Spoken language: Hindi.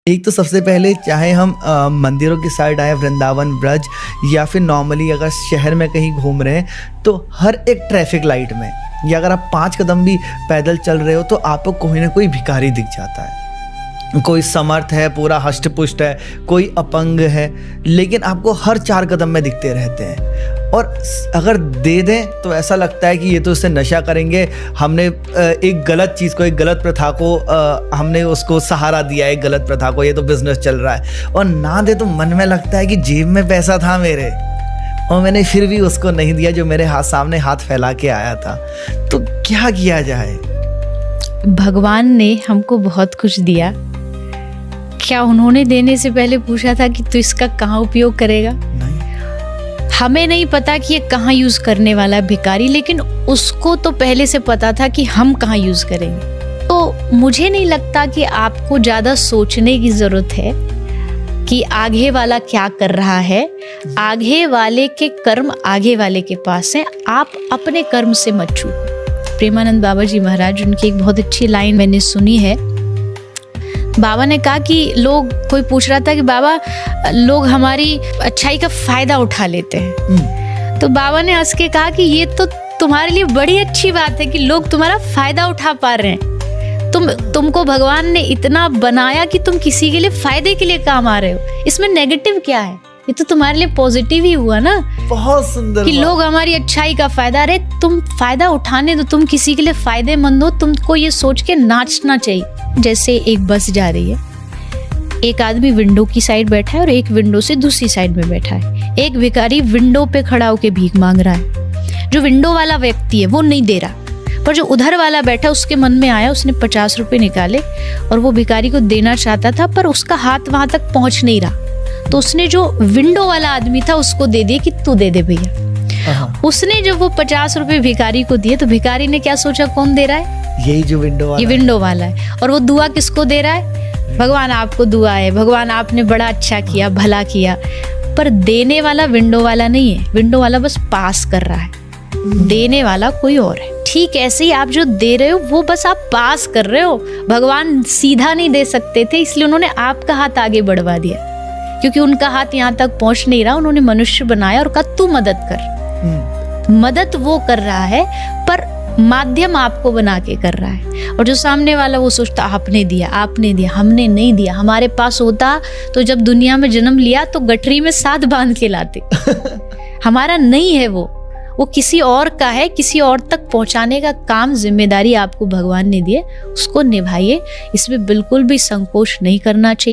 एक तो सबसे पहले चाहे हम मंदिरों की साइड आए, वृंदावन, ब्रज, या फिर नॉर्मली अगर शहर में कहीं घूम रहे हैं तो हर एक ट्रैफिक लाइट में, या अगर आप 5 कदम भी पैदल चल रहे हो तो आपको कोई ना कोई भिखारी दिख जाता है। कोई समर्थ है, पूरा हष्ट पुष्ट है, कोई अपंग है, लेकिन आपको हर 4 कदम में दिखते रहते हैं। और अगर दे दें तो ऐसा लगता है कि ये तो उससे नशा करेंगे, हमने एक गलत चीज़ को, एक गलत प्रथा को हमने उसको सहारा दिया है, एक गलत प्रथा को, ये तो बिजनेस चल रहा है। और ना दे तो मन में लगता है कि जेब में पैसा था मेरे और मैंने फिर भी उसको नहीं दिया जो मेरे सामने हाथ फैला के आया था। तो क्या किया जाए? भगवान ने हमको बहुत कुछ दिया, क्या उन्होंने देने से पहले पूछा था कि तू इसका कहाँ उपयोग करेगा? नहीं। हमें नहीं पता कि ये कहाँ यूज करने वाला है भिखारी, लेकिन उसको तो पहले से पता था कि हम कहाँ यूज करेंगे। तो मुझे नहीं लगता कि आपको ज्यादा सोचने की जरूरत है कि आगे वाला क्या कर रहा है। आगे वाले के कर्म आगे वाले के पास है, आप अपने कर्म से मत छूटो। प्रेमानंद बाबा जी महाराज, उनकी एक बहुत अच्छी लाइन मैंने सुनी है। बाबा ने कहा कि कोई पूछ रहा था कि बाबा लोग हमारी अच्छाई का फायदा उठा लेते हैं। तो बाबा ने हंस के कहा कि ये तो तुम्हारे लिए बड़ी अच्छी बात है कि लोग तुम्हारा फायदा उठा पा रहे हैं। तुमको भगवान ने इतना बनाया कि तुम किसी के लिए फायदे के लिए काम आ रहे हो, इसमें नेगेटिव क्या है? ये तो तुम्हारे लिए पॉजिटिव ही हुआ ना। बहुत सुंदर कि लोग हमारी अच्छाई का फायदा, अरे तुम फायदा उठाने दो, तुम किसी के लिए फायदेमंद हो, तुमको ये सोच के नाचना चाहिए। जैसे एक बस जा रही है, एक आदमी विंडो की साइड बैठा है और एक विंडो से दूसरी साइड में बैठा है। एक भिखारी विंडो पे खड़ा होकर भीख मांग रहा है। जो विंडो वाला व्यक्ति है वो नहीं दे रहा, पर जो उधर वाला बैठा उसके मन में आया, उसने 50 रुपए निकाले और वो भिखारी को देना चाहता था, पर उसका हाथ वहां तक पहुंच नहीं रहा। तो उसने जो विंडो वाला आदमी था उसको दे दिया कि तू दे दे भैया। उसने जब वो 50 रुपए भिखारी को दिए तो भिखारी ने क्या सोचा, कौन दे रहा है? यही जो विंडो वाला, ये विंडो वाला है। और वो दुआ किसको दे रहा है? भगवान आपको दुआ है, भगवान आपने बड़ा अच्छा किया, भला किया। पर देने वाला विंडो वाला नहीं है, विंडो वाला बस पास कर रहा है, देने वाला कोई और है। ठीक ऐसे ही आप जो दे रहे हो वो बस आप पास कर रहे हो। भगवान सीधा नहीं दे सकते थे, इसलिए उन्होंने आपका हाथ आगे बढ़वा दिया, क्योंकि उनका हाथ यहाँ तक पहुंच नहीं रहा। उन्होंने मनुष्य बनाया और कहा तू मदद कर। मदद वो कर रहा है पर माध्यम आपको बना के कर रहा है। और जो सामने वाला वो सोचता आपने दिया, हमने नहीं दिया। हमारे पास होता तो जब दुनिया में जन्म लिया तो गठरी में साथ बांध के लाते। हमारा नहीं है वो किसी और का है। किसी और तक पहुंचाने का काम, जिम्मेदारी आपको भगवान ने दी है, उसको निभाइए। इसमें बिल्कुल भी संकोच नहीं करना चाहिए।